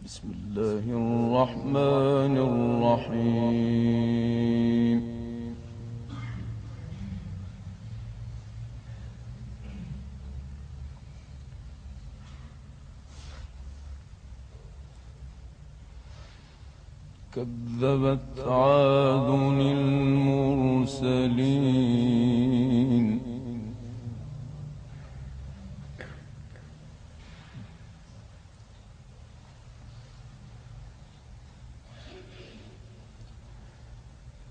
بسم الله الرحمن الرحيم. كذبت عاد المرسلين.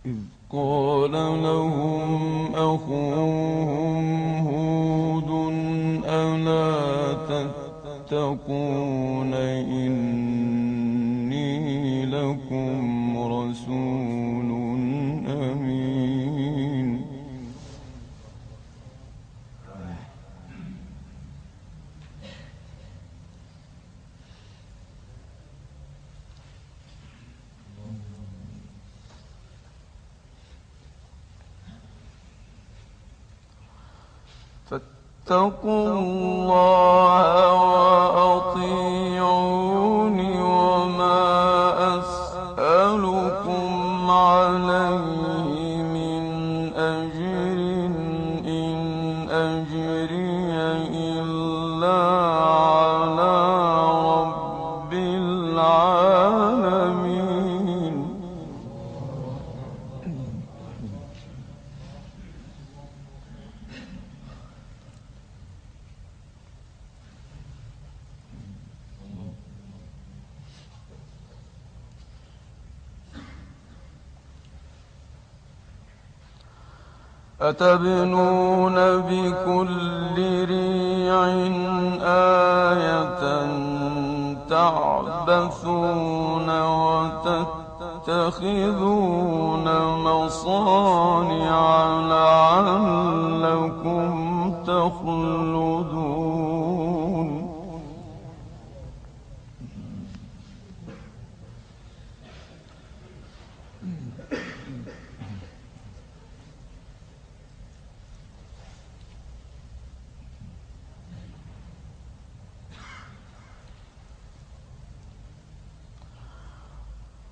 إذ قال لهم أخوهم هود ألا تتقون إني لكم رسول أمين. فاتقوا الله وأطيعون وما أسألكم عليه من أجر إن أجري إلا على رب العالمين. أتبنون بكل ريع آية تعبثون وتتخذون مصانع لعلكم تخلدون.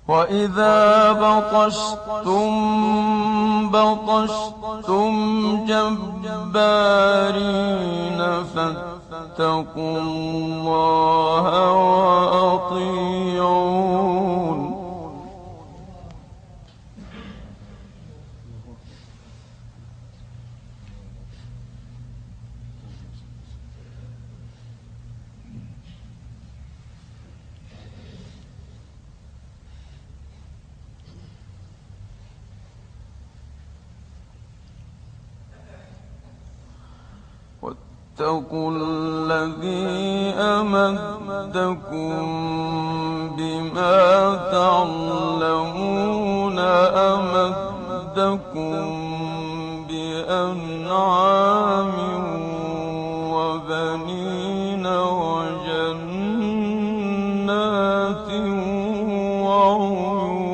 وإذا بطشتم بطشتم جبارين فاتقوا الله وأطيعون. واتقوا الذي أمدكم بما تعلمون أمدكم بأنعام وبنين وجنات وعيون.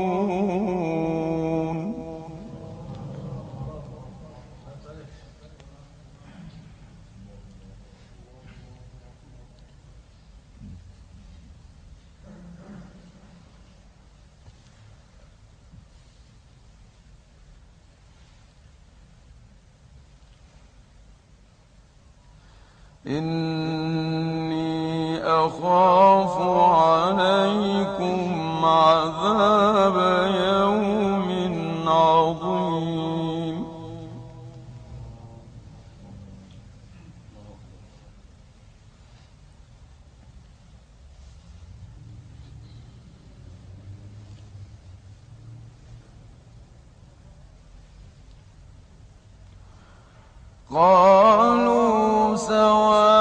إني أخاف عليكم عذاب يوم عظيم. قالوا سواء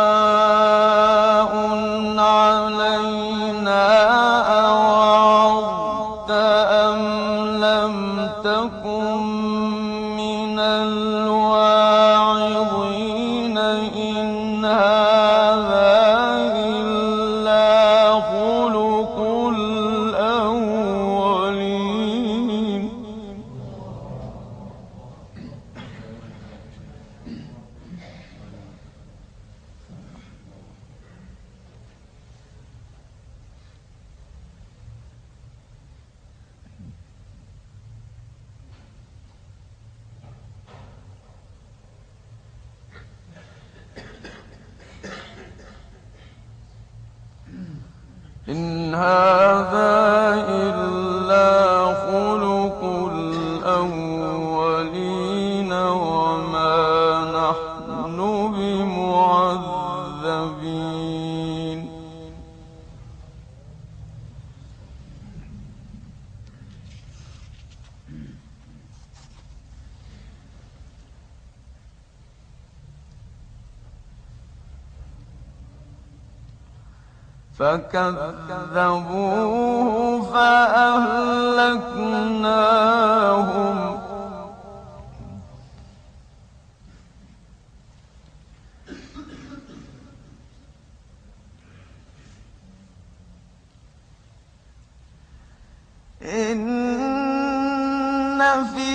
علينا أوعظت أم لم تكن من الواعظين إن هذا إلا خلق الأولين. إن هذا إلا خلق الأولين وما نحن بمعذبين فكذبوه فأهلكناهم إن في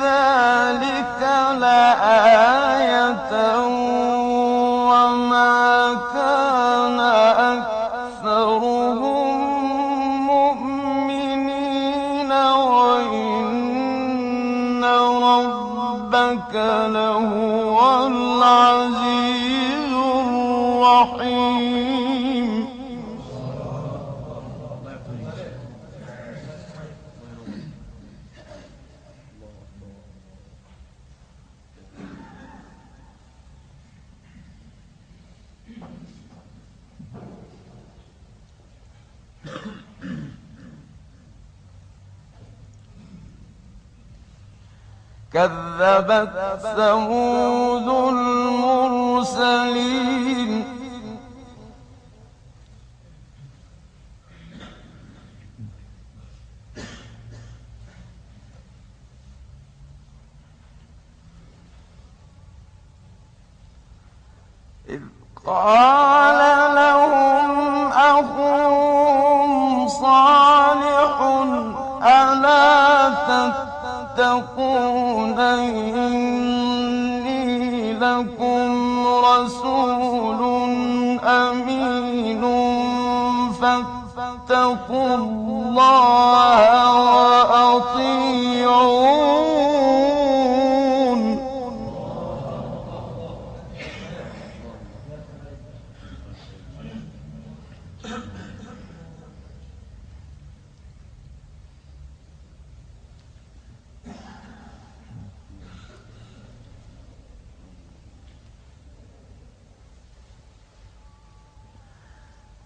ذلك لآية وما كان أكثرهم مؤمنين وإن ربك لهو العزيز الرحيم كذبت ثمود المرسلين إذ قال لهم أخوهم صالح ألا تتقون إني لكم رسول أمين فاتقوا الله وأطيعون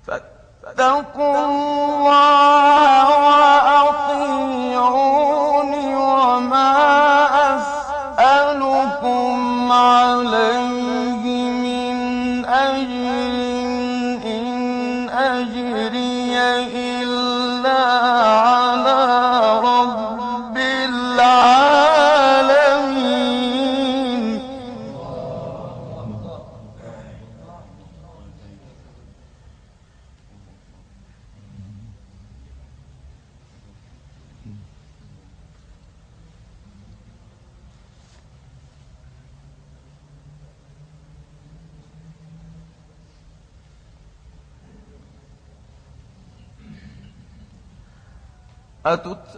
فاتقوا الله وأطيعون وما أسألكم عليه من أجر إن أجري إلا على رب العالمين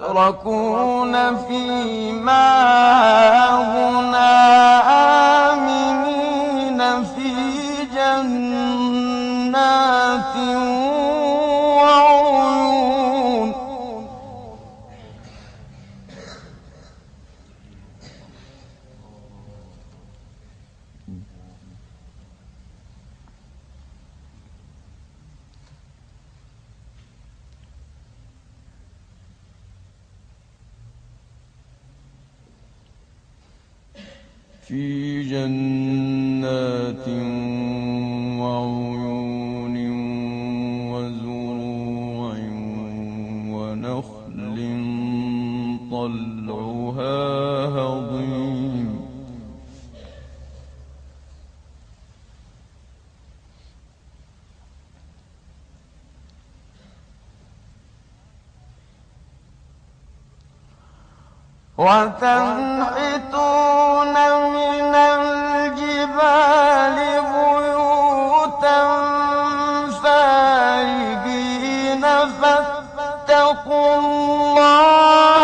أتتركون فيما هاهنا آمنين في جنات وعيون في جنات وعيون وزروع ونخل طلعها هضيم وتنحتون من الجبال بيوتا فارهين فاتقوا الله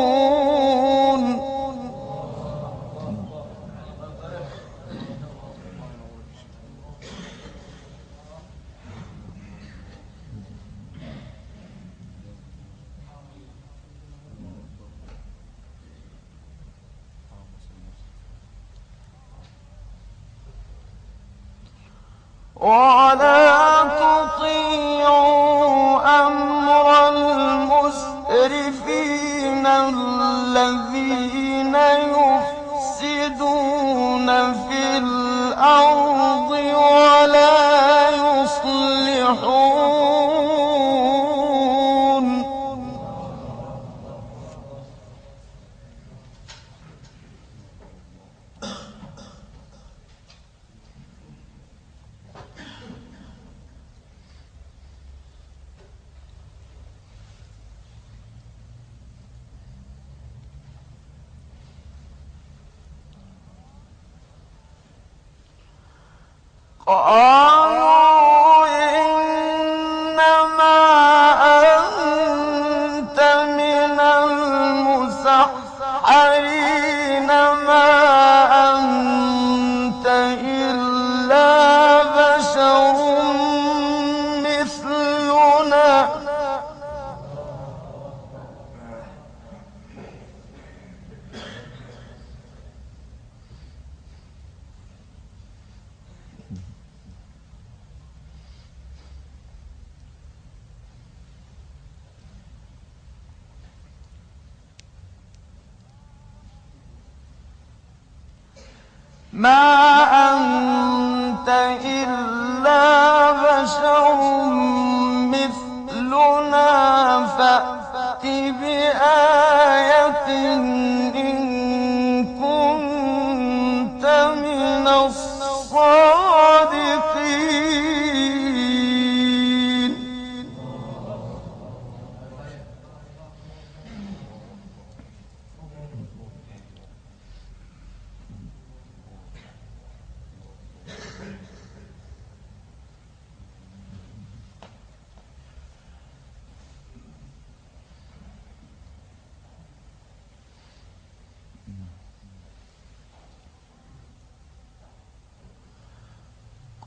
وأطيعون ولا تطيعوا أمر المسرفين الذين يفسدون في الأرض ولا يصلحون. قالوا إنما أنت من المسحرين ما أنت إلا بشر مثلنا ما أنت إلا بشر مثلنا فأت بآية إن كنت من الصادقين.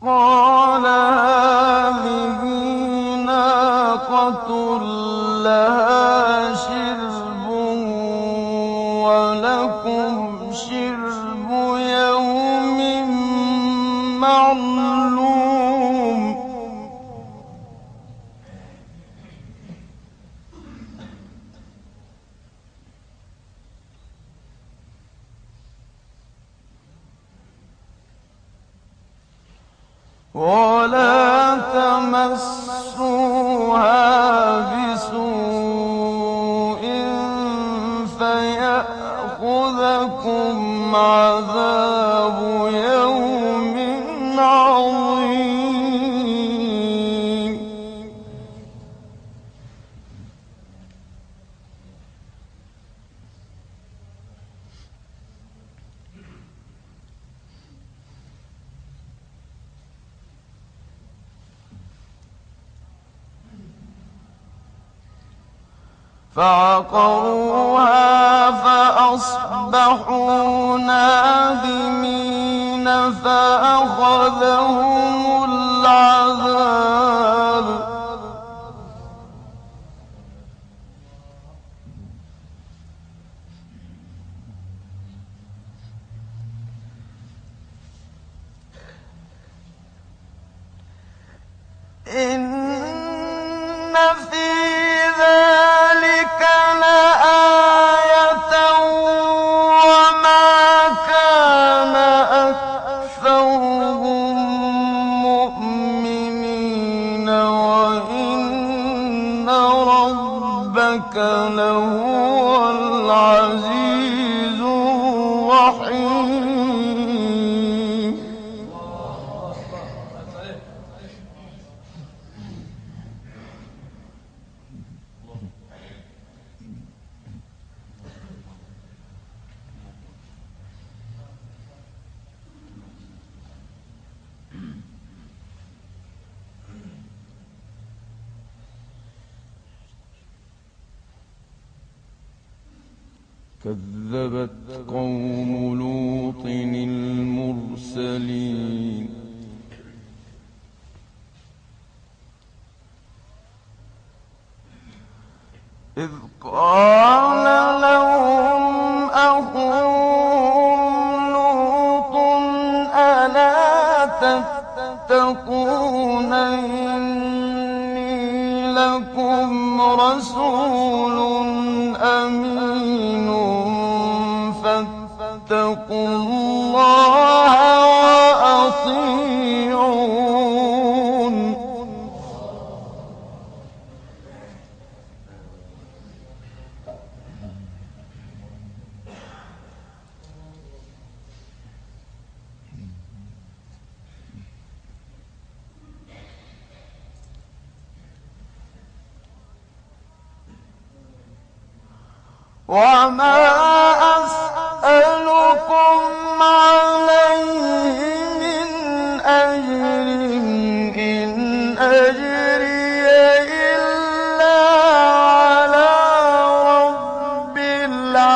قال هذه ناقة لها شرب ولكم شرب يوم معلوم. ولا تمسوها بسوء فيأخذكم عذاب يوم عظيم. فعقروها فأصبحوا نادمين فأخذهم العذاب. إن في ذلك لآية وما كان أكثرهم مؤمنين وإن ربك لهو العزيز الرحيم. كذبت قوم لوط المرسلين. إذ قال لهم أخوهم لوط ألا تتقون تتقون إني لكم رسول أمين فاتقوا الله وأطيعون. وما أسألكم عليه من أجر إن أجري إلا على رب العالمين.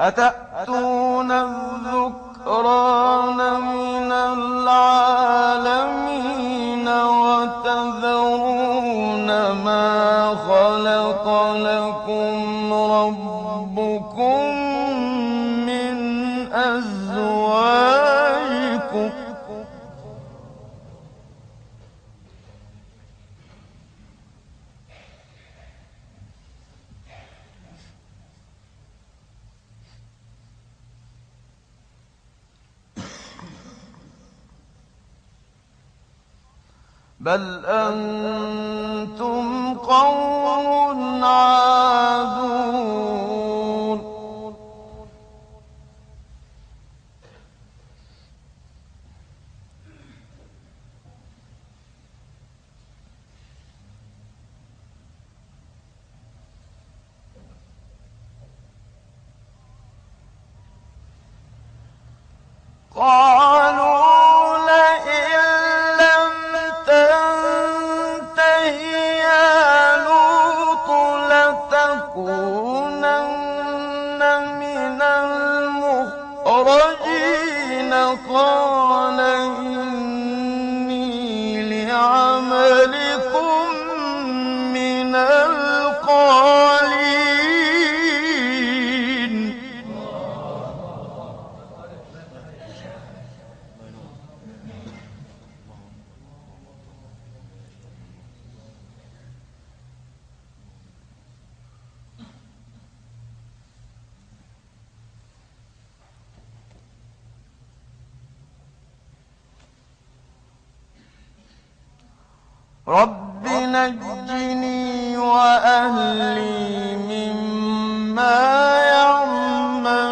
أتأتون الذكران من العالمين وتذرون ما خلق لكم ربكم من أزواجكم بل أنتم قوم عادون. قالوا لئن لم تنته يا لوط لتكونن من المخرجين قال إني لعملكم من القالين. رب نجني وأهلي مما يعملون.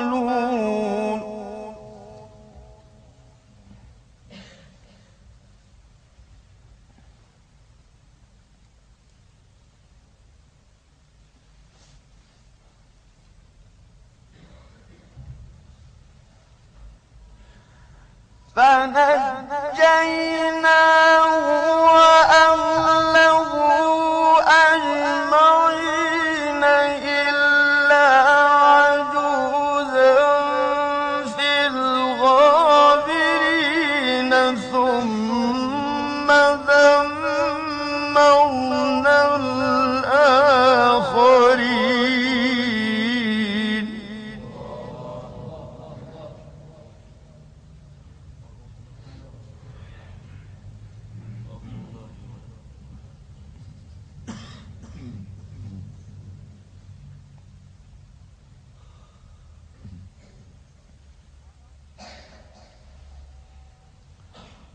فنجيناه وأهله أجمعين إلا عجوزا في الغابرين ثم دمرنا الآخرين.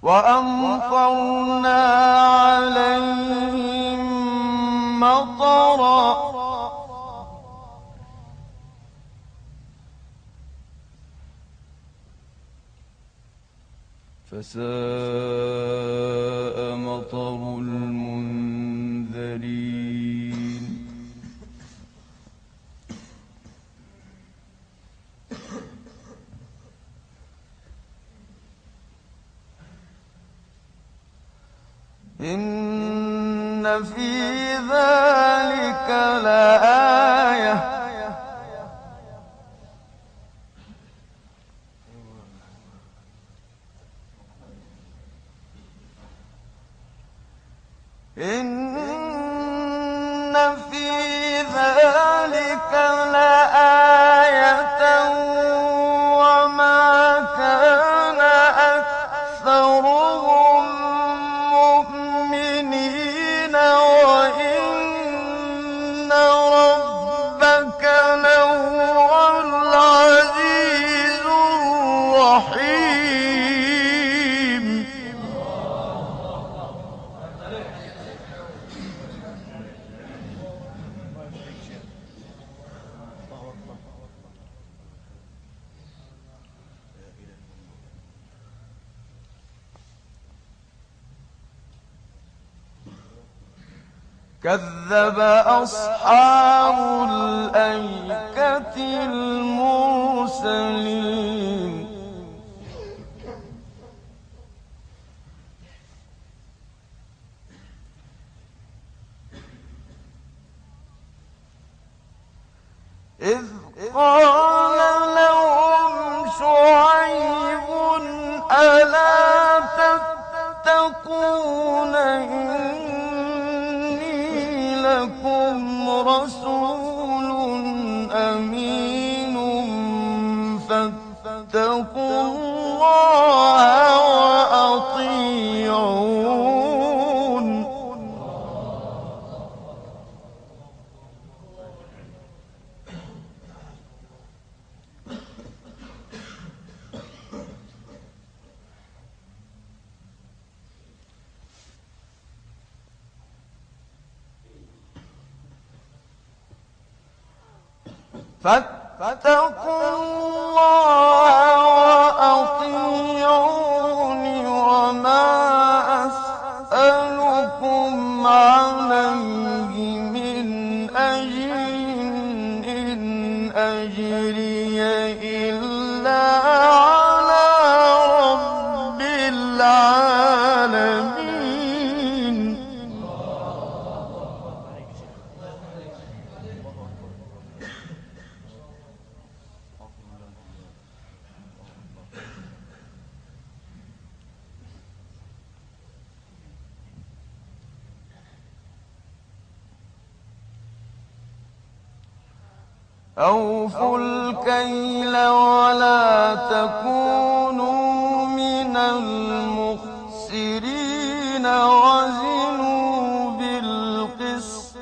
وأمطرنا عليهم مطرا فساء مطر المنذرين. إن في ذلك لآية إن في ذلك لآية وما كان أكثرهم مؤمنين وإن ربك لهو العزيز الرحيم كذب أصحاب الأيكة المرسلين إذ قال لهم شعيب ألا تتقون إني لكم رسول أمين فاتقوا الله وأطيعون فاتقوا الله وأطيعون وما أسألكم عليه من أجر إن أجري إلا على رب العالمين أوفوا الكيل ولا تكونوا من المخسرين وزنوا بالقسطاس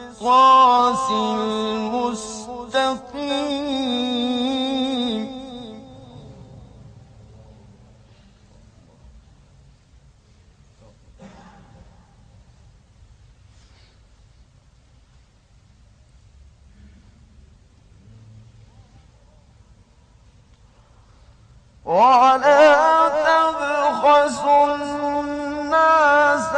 المستقيم ولا تبخسوا الناس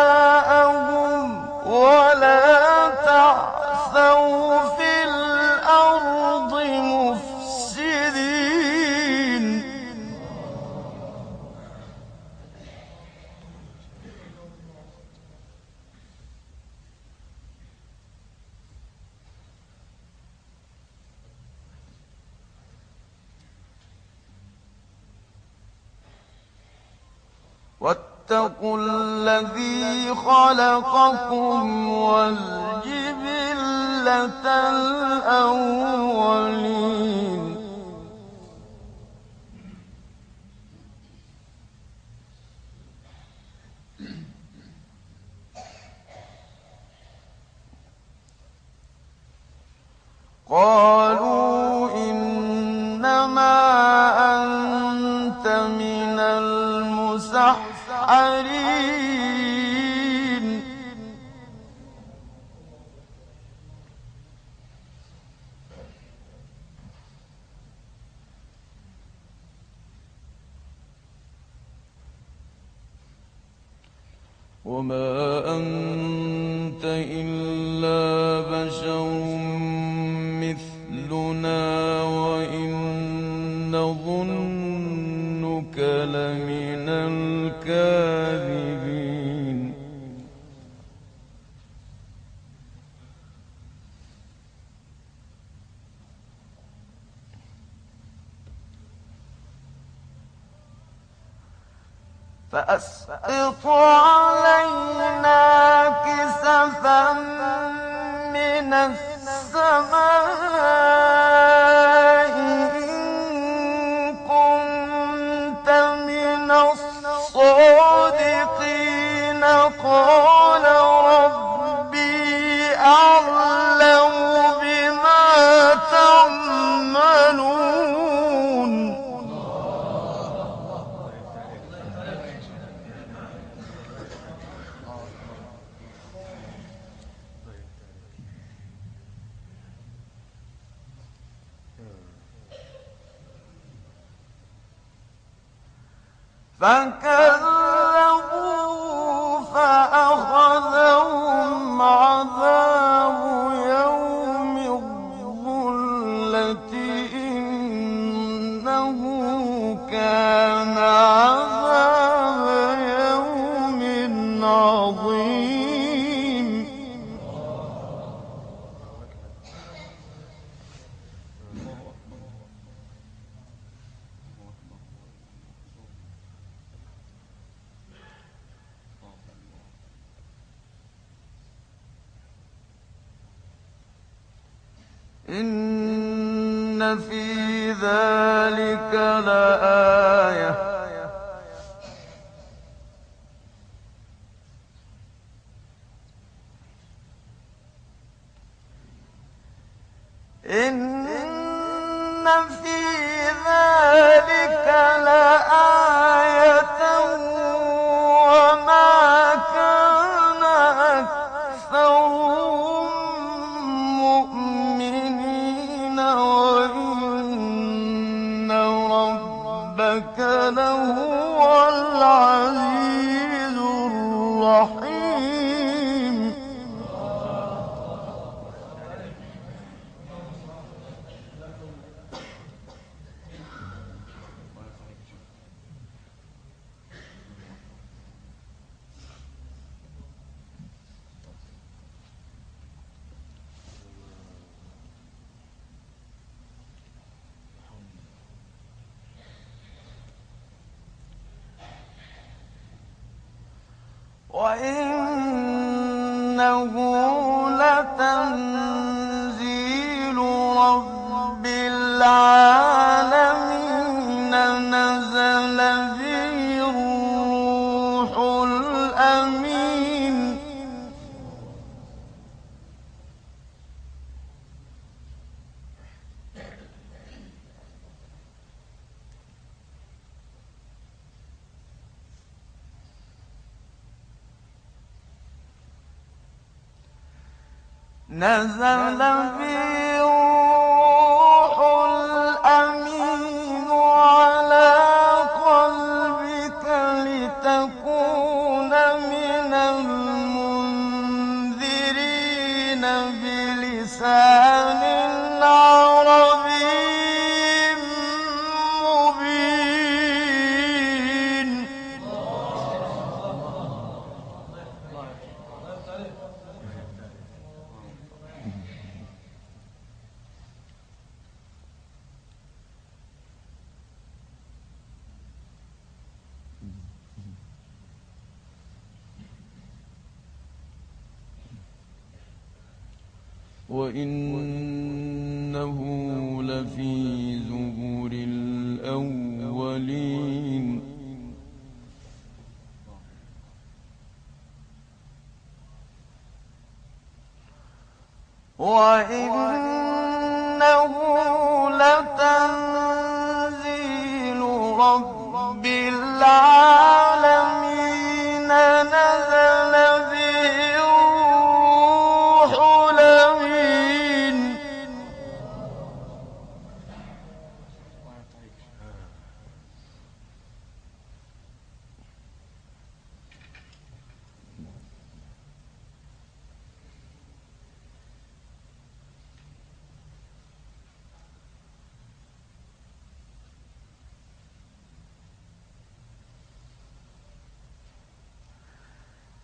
أشياءهم ولا تعثوا في الأرض مفسدين واتقوا الذي خلقكم والجبلة الأولين قالوا إنما أنت من المسحرين وما أنت إلا بشر مثلنا وإن نظنك لمن الكاذبين فأسقط علينا كسفا من السماء إن كنت من الصادقين. قال ربي أعلم بما تعملون. فكذبوا فأخذهم عذاب يوم الظلة إنه كان عذاب يوم عظيم. إن في ذلك لآية إن في ذلك لآية وما كان أكثرهم مؤمنين وإن ربك لهو العزيز الرحيم. وإنه لتنزيل رب العالمين نزل به الروح الأمين. نزل به الروح الأمين على قلبك لتكون من المنذرين بلسان عربي مبين. وإنه لفي زبر الأولين. وإنه لتنزيل رب العالمين نزل به الروح الأمين.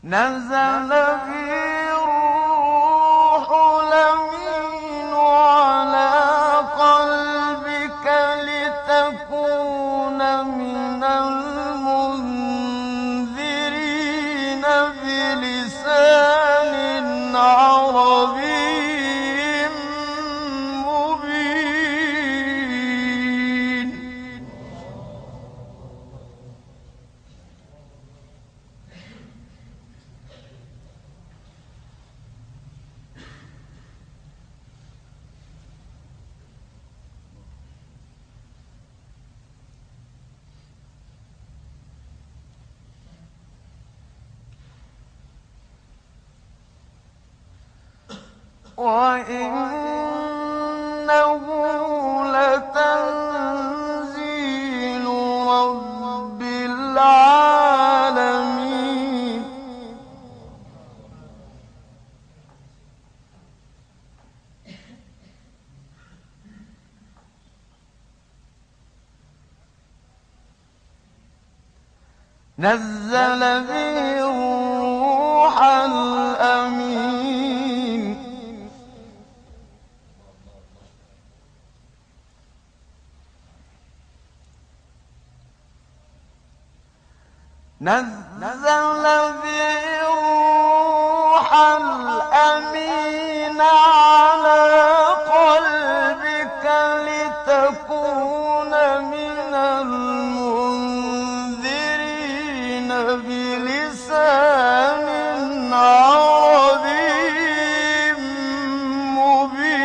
نزل به الروح الأمين على قلبك لتكون من المنذرين وإنه لتنزيل رب العالمين نزل به الروح الأمين نزل به الروح الأمين على قلبك لتكون من المنذرين بلسان عربي مبين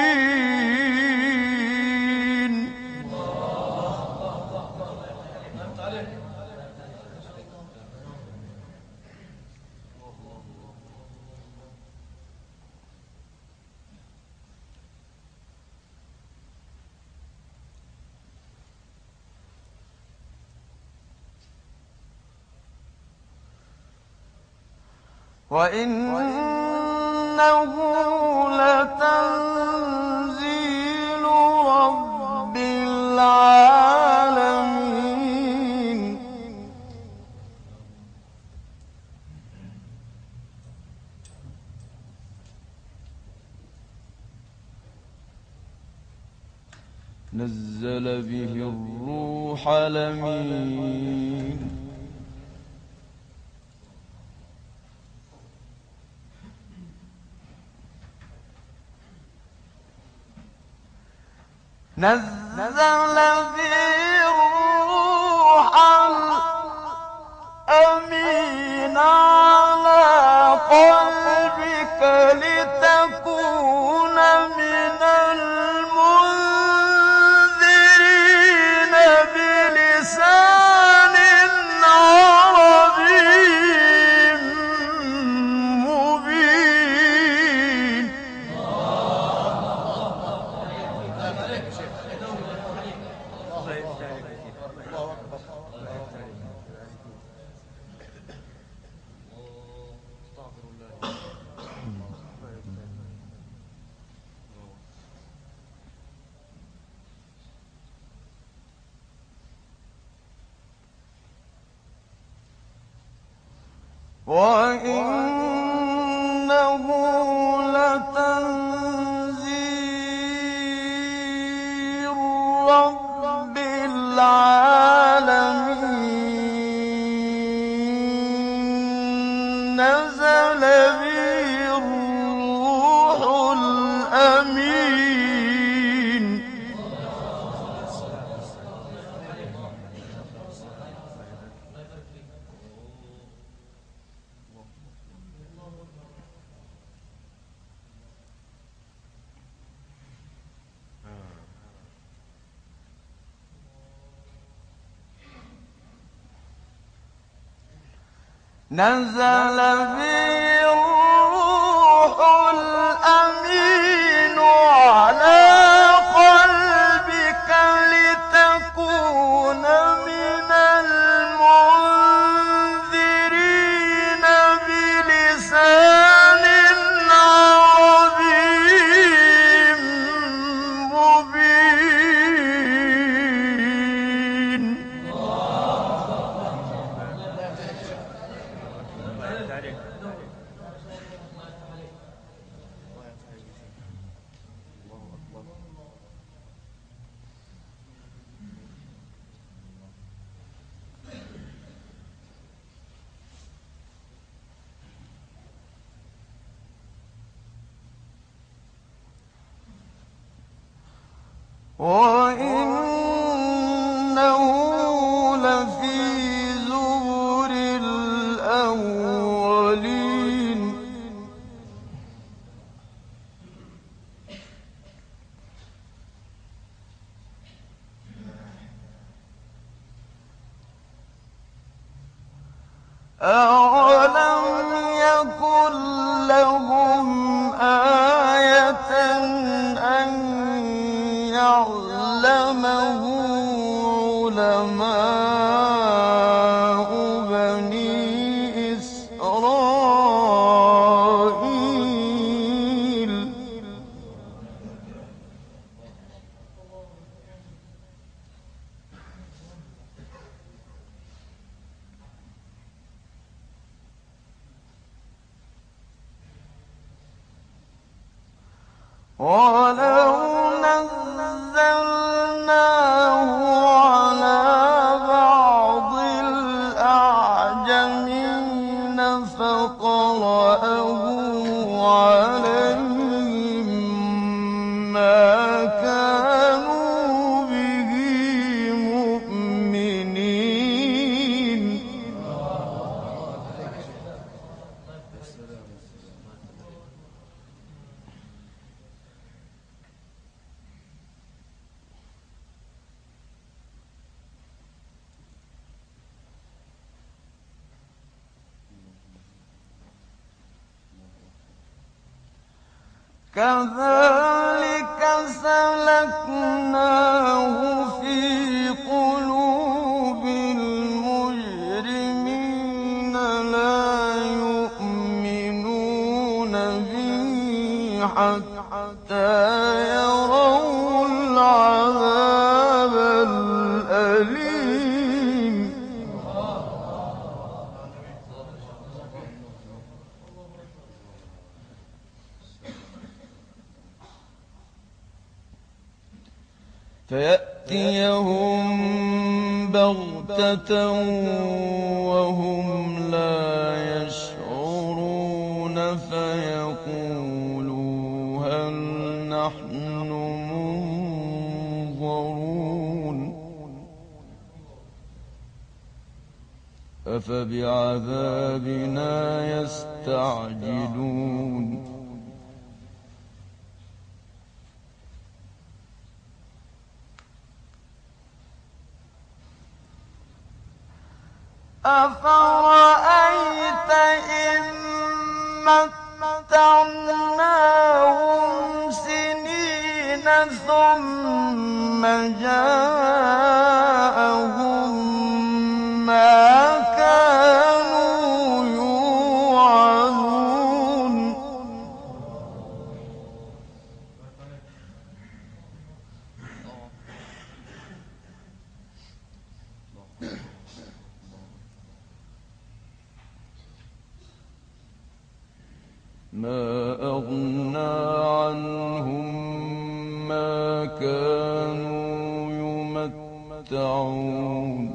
وإنه لتنزيل رب العالمين نزل به الروح الأمين نزل به الروح الأمين على قلبك لتكون من المنذرين بلسان عربي مبين وإنه لتنزيل رب العالمين نزل به الروح الأمين نزل به الروح الأمين على قلبك لتكون من المنذرين بلسان عربي مبين وإنه لفي زبر الأولين أولم يكن لهم آية ولو نزلناه على بعض الأعجمين فقرأه عليهم ما كانوا به مؤمنين. كذلك سلكناه في قلوب المجرمين لا يؤمنون به حتى يروا العذاب الأليم. فيأتيهم بغتة وهم لا يشعرون فيقولوا هل نحن منظرون أفبعذابنا يستعجلون أفرأيت إن متعناهم سنين ثم جاءهم ما كانوا يوعدون ما أغنى عنهم ما كانوا يمتعون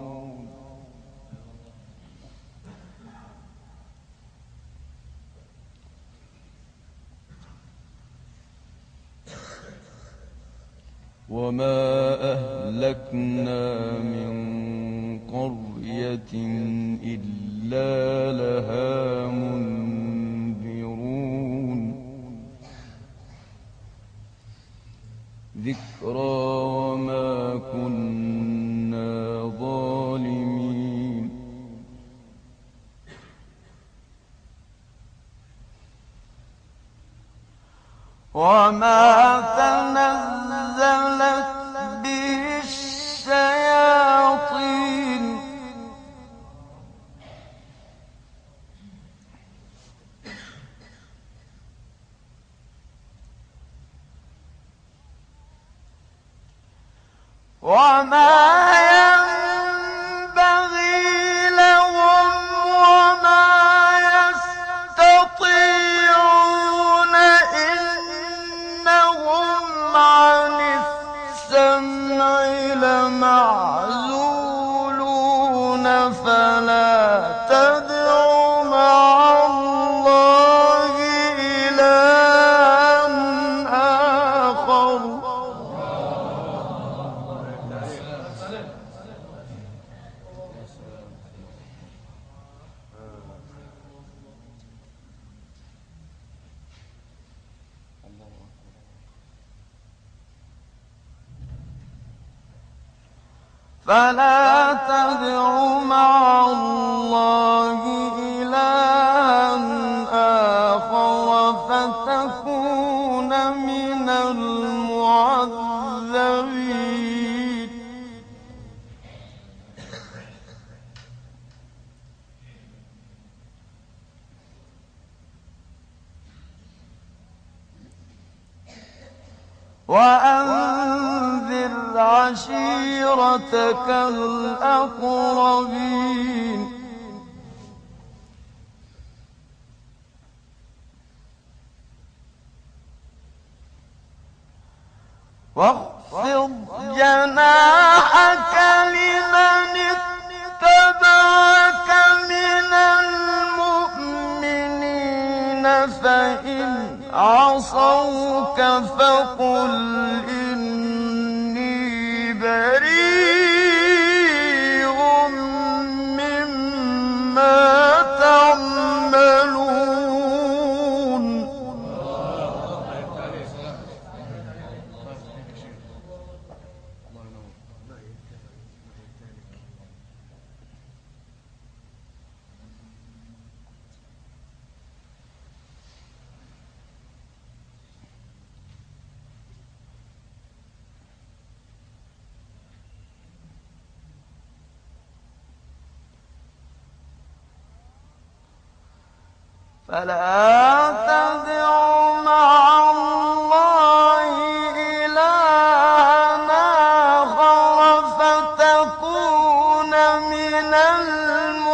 وما أهلكنا من قرية إلا لها منذرون ذكرى وما كنا ظالمين وما تنزلت به الشياطين وما ينبغي لهم وما يستطيعون إنهم عن السمع لمعزولون فلا تدع مع الله إلها آخر فلا تدع مع الله إلها آخر فتكون من المعذبين وأنذر عشيرتك الأقربين واخفض جناحك لمن اتبعك من المؤمنين فإن عصوك فقل إني بريء مما تعملون. فلا تدع مع الله إلهًا آخر فتكون من المعذبين.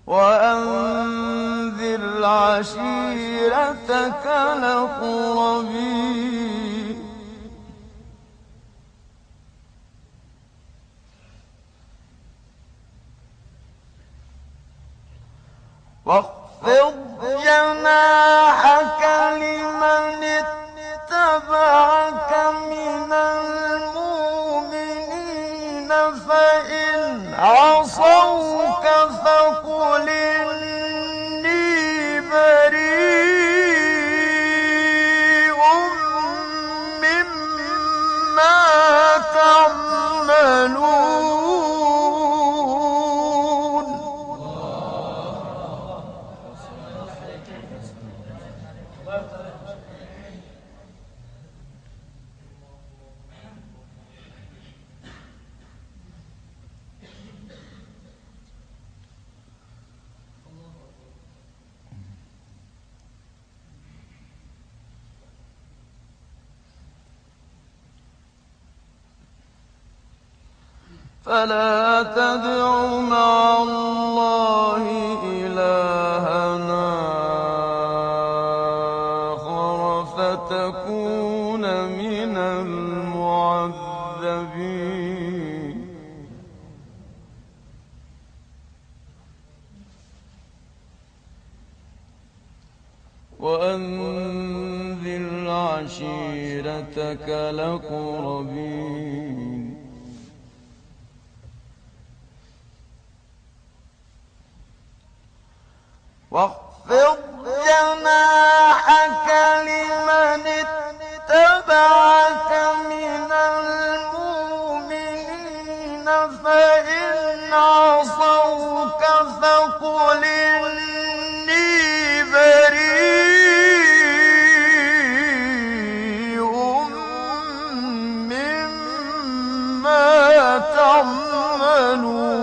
وأنذر عشيرتك الأقربين. واخفض جناحك لمن اتبعك من المؤمنين فإن عصوك فقل إني بريء مما تعملون. فلا تدع مع الله إلهًا آخر فتكون من المعذبين. وأنذر عشيرتك الأقربين. واخفض جناحك لمن اتبعك من المؤمنين فإن عصوك فقل إني بريء مما تعملون.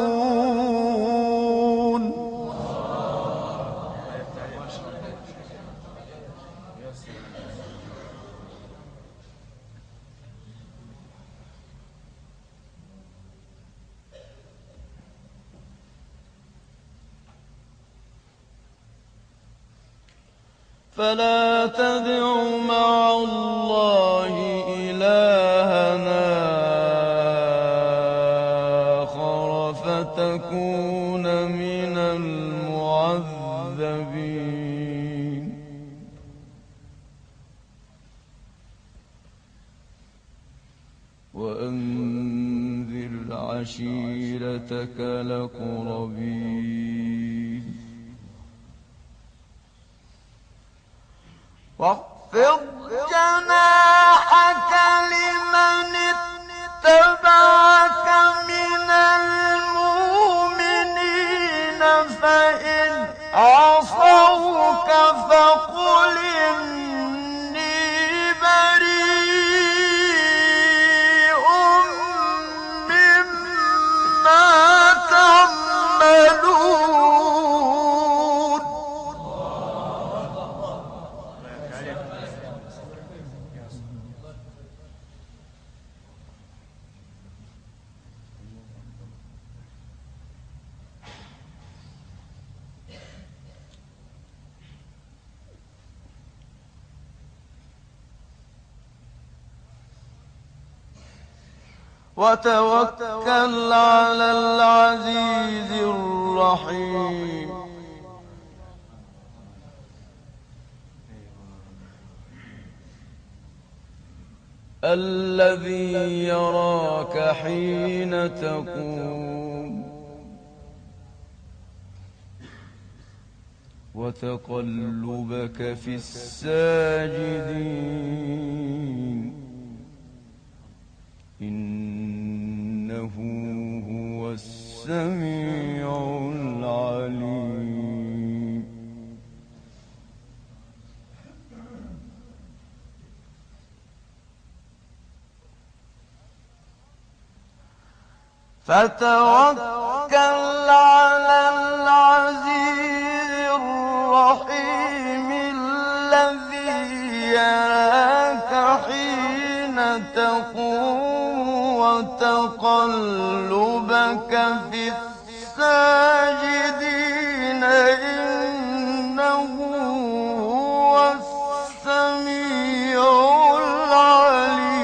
فلا تدع مع الله إلهًا آخر فتكون من المعذبين. وأنذر عشيرتك الأقربين. واخفض جناحك لمن اتبعك من المؤمنين فإن عصوك فقل إني بريء مما تعملون. وتوكل على العزيز الرحيم الذي يراك حين تقوم وتقلبك في الساجدين إنه هو السميع العليم فتوكل على العزيز الرحيم الذي يراك حين تقوم وتقلبك في الساجدين إنه هو السميع العليم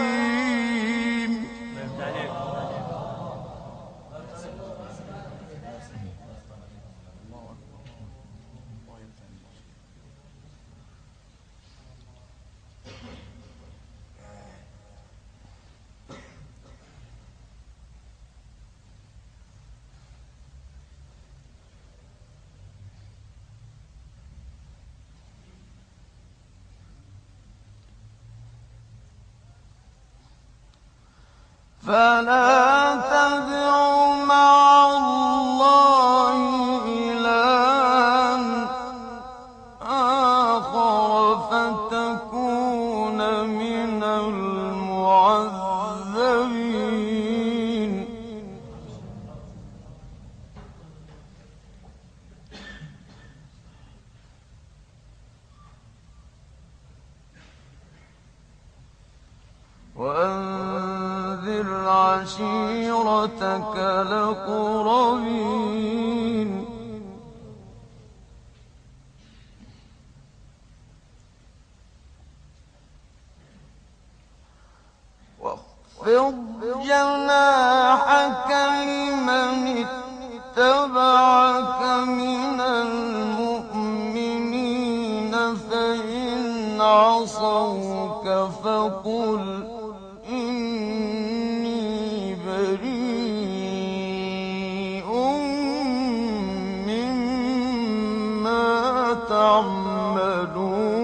فلا تدع مع الله إلها آخر فتكون من المعذبين وأنذر عشيرتك الأقربين واخفض جناحك لمن اتبعك من المؤمنين فإن عصوك فقل إني بريء مما تعملون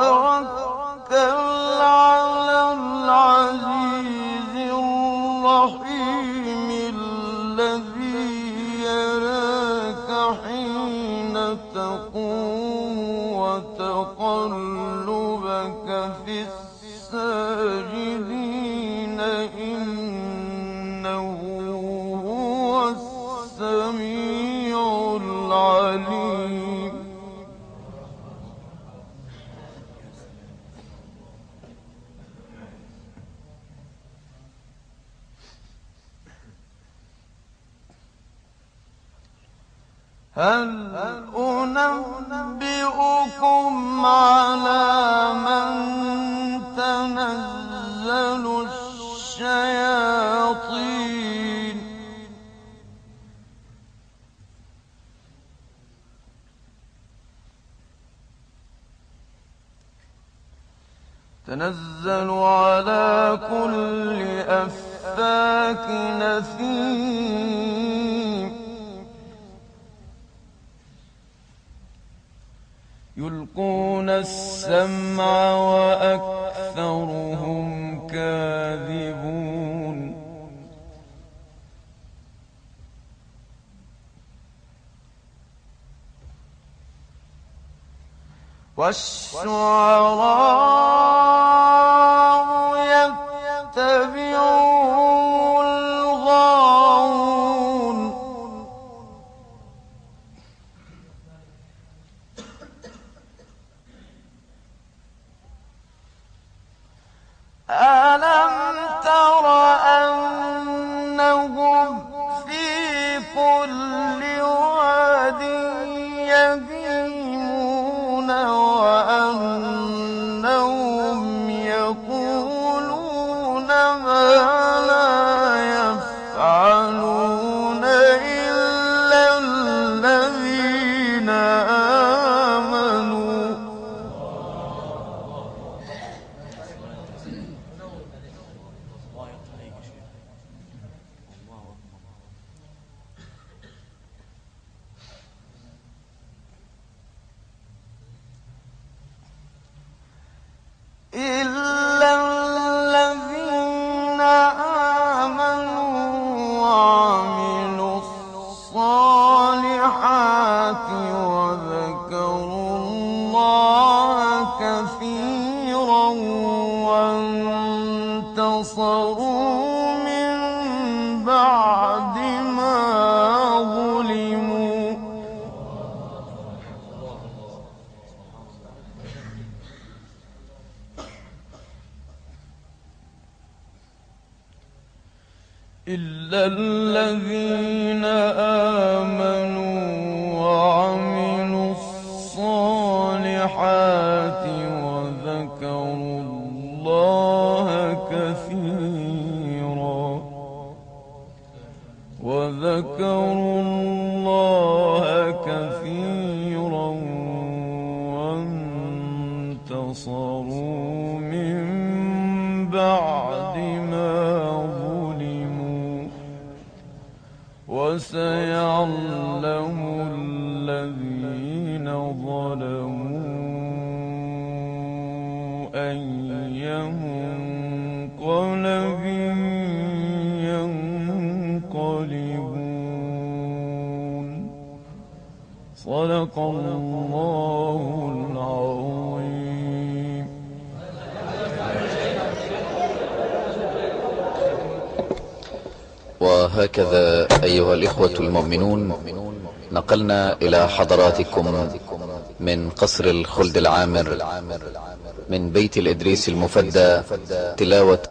وتوكل على العزيز الرحيم الذي يراك حين تقوم وتقلبك في الساجدين إنه هو السميع العليم هل أنبئكم على من تنزل الشياطين تنزل على كل أفاك نثيم يلقون السمع وأكثرهم كاذبون والشعراء يتبعون الغاوون ألم تر إلا الذين آمنوا وعملوا الصالحات وذكروا الله كثيرا وانتصروا من بعد ما ظلموا وسيعلم الذين ظلموا أي منقلب ينقلبون. صدق الله العظيم. وهكذا أيها الإخوة المؤمنون نقلنا إلى حضراتكم من قصر الخلد العامر من بيت الإدريس المفدى تلاوة